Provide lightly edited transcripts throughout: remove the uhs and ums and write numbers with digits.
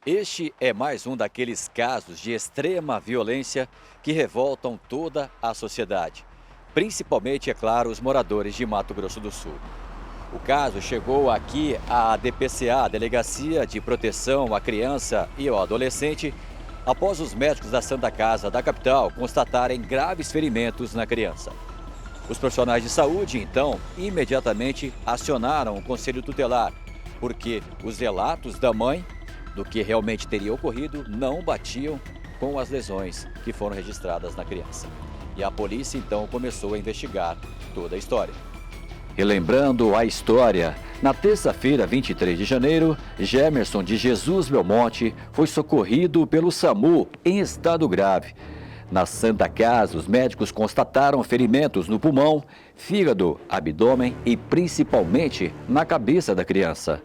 Este é mais um daqueles casos de extrema violência que revoltam toda a sociedade, principalmente, é claro, os moradores de Mato Grosso do Sul. O caso chegou aqui à DPCA, Delegacia de Proteção à Criança e ao Adolescente, após os médicos da Santa Casa da capital constatarem graves ferimentos na criança. Os profissionais de saúde, então, imediatamente acionaram o Conselho Tutelar, porque os relatos da mãe do que realmente teria ocorrido não batiam com as lesões que foram registradas na criança. E a polícia, então, começou a investigar toda a história. Relembrando a história, na terça-feira, 23 de janeiro, Gemerson de Jesus Belmonte foi socorrido pelo SAMU em estado grave. Na Santa Casa, os médicos constataram ferimentos no pulmão, fígado, abdômen e principalmente na cabeça da criança.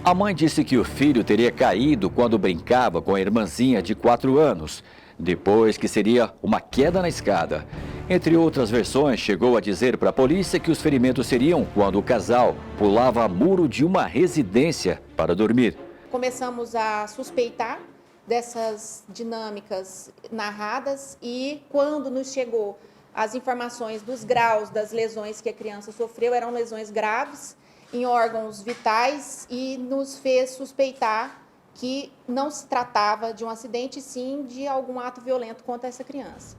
A mãe disse que o filho teria caído quando brincava com a irmãzinha de 4 anos, depois que seria uma queda na escada. Entre outras versões, chegou a dizer para a polícia que os ferimentos seriam quando o casal pulava muro de uma residência para dormir. Começamos a suspeitar dessas dinâmicas narradas e quando nos chegou as informações dos graus das lesões que a criança sofreu, eram lesões graves em órgãos vitais e nos fez suspeitar que não se tratava de um acidente, sim de algum ato violento contra essa criança.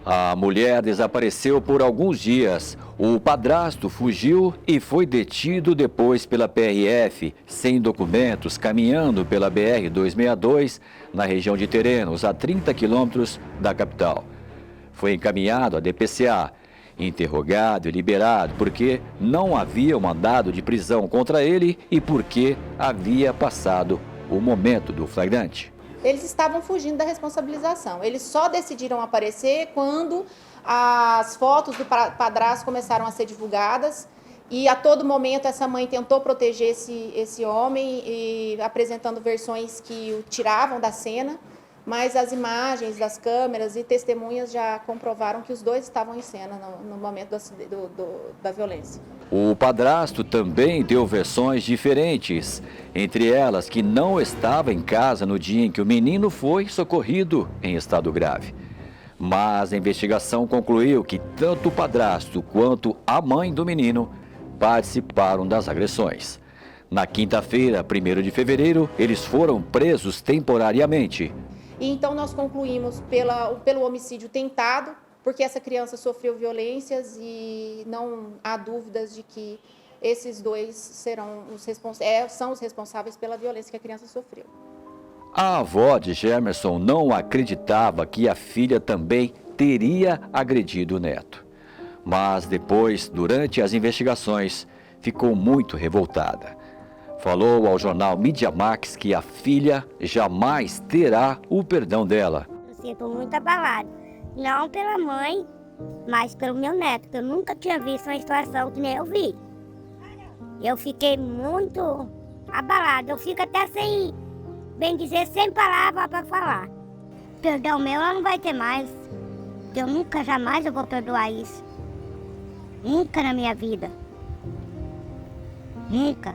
A mulher desapareceu por alguns dias. O padrasto fugiu e foi detido depois pela PRF, sem documentos, caminhando pela BR-262, na região de Terenos, a 30 quilômetros da capital. Foi encaminhado à DPCA, interrogado e liberado porque não havia um mandado de prisão contra ele e porque havia passado o momento do flagrante. Eles estavam fugindo da responsabilização. Eles só decidiram aparecer quando as fotos do padrasto começaram a ser divulgadas e a todo momento essa mãe tentou proteger esse homem e apresentando versões que o tiravam da cena, mas as imagens das câmeras e testemunhas já comprovaram que os dois estavam em cena no momento da violência. O padrasto também deu versões diferentes, entre elas que não estava em casa no dia em que o menino foi socorrido em estado grave. Mas a investigação concluiu que tanto o padrasto quanto a mãe do menino participaram das agressões. Na quinta-feira, 1º de fevereiro, eles foram presos temporariamente. E então nós concluímos pelo homicídio tentado, porque essa criança sofreu violências e não há dúvidas de que esses dois são os responsáveis pela violência que a criança sofreu. A avó de Gemerson não acreditava que a filha também teria agredido o neto. Mas depois, durante as investigações, ficou muito revoltada. Falou ao jornal Mídia Max que a filha jamais terá o perdão dela. Eu sinto muito abalado, não pela mãe, mas pelo meu neto, que eu nunca tinha visto uma situação que nem eu vi. Eu fiquei muito abalada, eu fico até sem, bem dizer, sem palavra para falar. Perdão meu ela não vai ter mais, eu nunca, jamais eu vou perdoar isso. Nunca na minha vida. Nunca.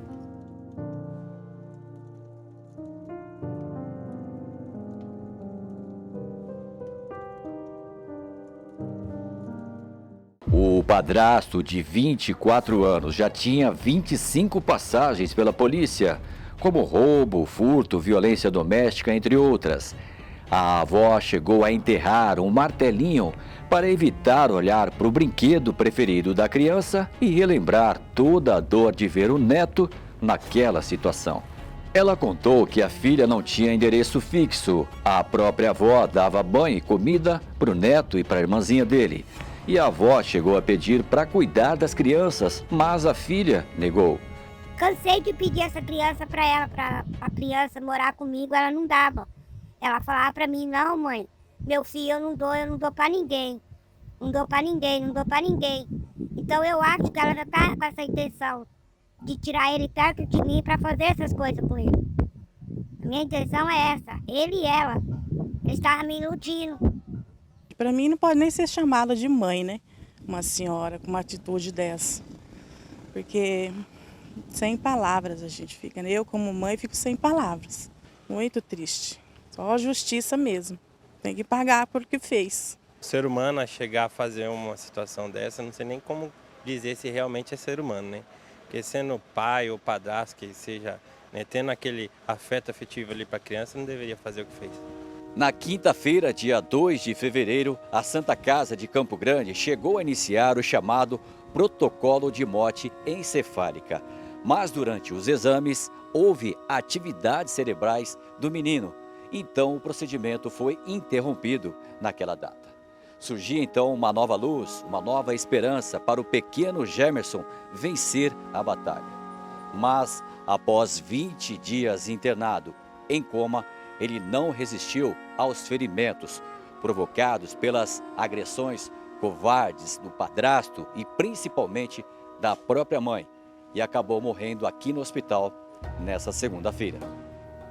O padrasto, de 24 anos, já tinha 25 passagens pela polícia, como roubo, furto, violência doméstica, entre outras. A avó chegou a enterrar um martelinho para evitar olhar para o brinquedo preferido da criança e relembrar toda a dor de ver o neto naquela situação. Ela contou que a filha não tinha endereço fixo. A própria avó dava banho e comida para o neto e para a irmãzinha dele. E a avó chegou a pedir para cuidar das crianças, mas a filha negou. Cansei de pedir essa criança para ela, para a criança morar comigo, ela não dava. Ela falava para mim, não mãe, meu filho eu não dou para ninguém. Não dou para ninguém, não dou para ninguém. Então eu acho que ela já está com essa intenção de tirar ele perto de mim para fazer essas coisas com ele. A minha intenção é essa, ele e ela. Eles estavam me iludindo. Para mim não pode nem ser chamada de mãe, né? Uma senhora com uma atitude dessa. Porque sem palavras a gente fica, né? Eu como mãe fico sem palavras. Muito triste. Só a justiça mesmo. Tem que pagar por que fez. O ser humano a chegar a fazer uma situação dessa, não sei nem como dizer se realmente é ser humano, né? Porque sendo pai ou padrasto, que seja, né, tendo aquele afeto afetivo ali para a criança, não deveria fazer o que fez. Na quinta-feira, dia 2 de fevereiro, a Santa Casa de Campo Grande chegou a iniciar o chamado protocolo de morte encefálica. Mas durante os exames, houve atividades cerebrais do menino. Então o procedimento foi interrompido naquela data. Surgia então uma nova luz, uma nova esperança para o pequeno Gemerson vencer a batalha. Mas após 20 dias internado, em coma, ele não resistiu aos ferimentos provocados pelas agressões covardes do padrasto e principalmente da própria mãe, e acabou morrendo aqui no hospital nessa segunda-feira.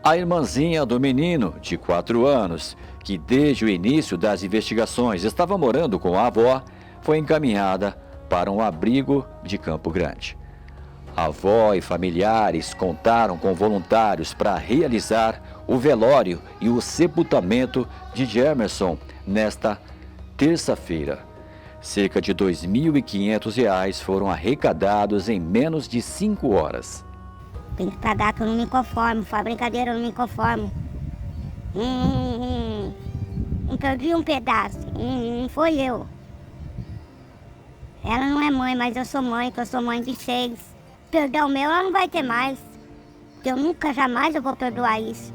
A irmãzinha do menino, de 4 anos, que desde o início das investigações estava morando com a avó, foi encaminhada para um abrigo de Campo Grande. A avó e familiares contaram com voluntários para realizar o velório e o sepultamento de Gemerson nesta terça-feira. Cerca de R$ 2.500 foram arrecadados em menos de 5 horas. Tem que pagar que eu não me conformo, faz brincadeira, eu não me conformo. Não perdi um pedaço, não foi eu. Ela não é mãe, mas eu sou mãe, que eu sou mãe de 6. Perdão meu, ela não vai ter mais. Eu nunca, jamais eu vou perdoar isso.